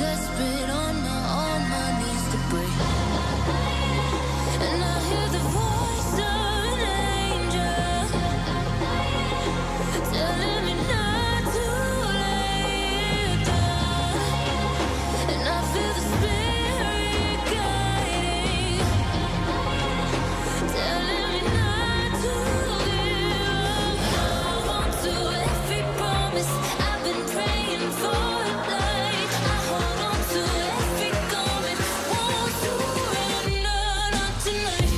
desperate on my knees to break. And I hear the voice of an angel telling me not to lay it down. And I feel the spirit guiding, telling me not to give up. I want to every promise I've been praying for a light. I hold on to every garment, won't surrender, not tonight.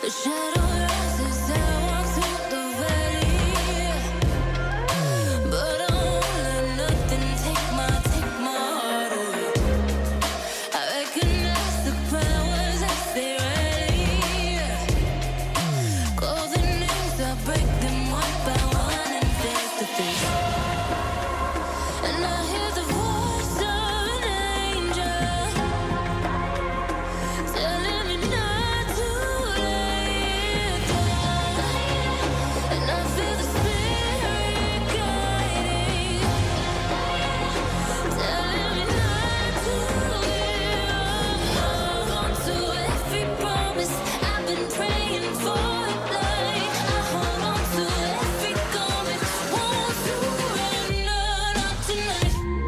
The shadow rises, I walk through the valley, but I won't let nothing take my heart away. I recognize the powers as they rise.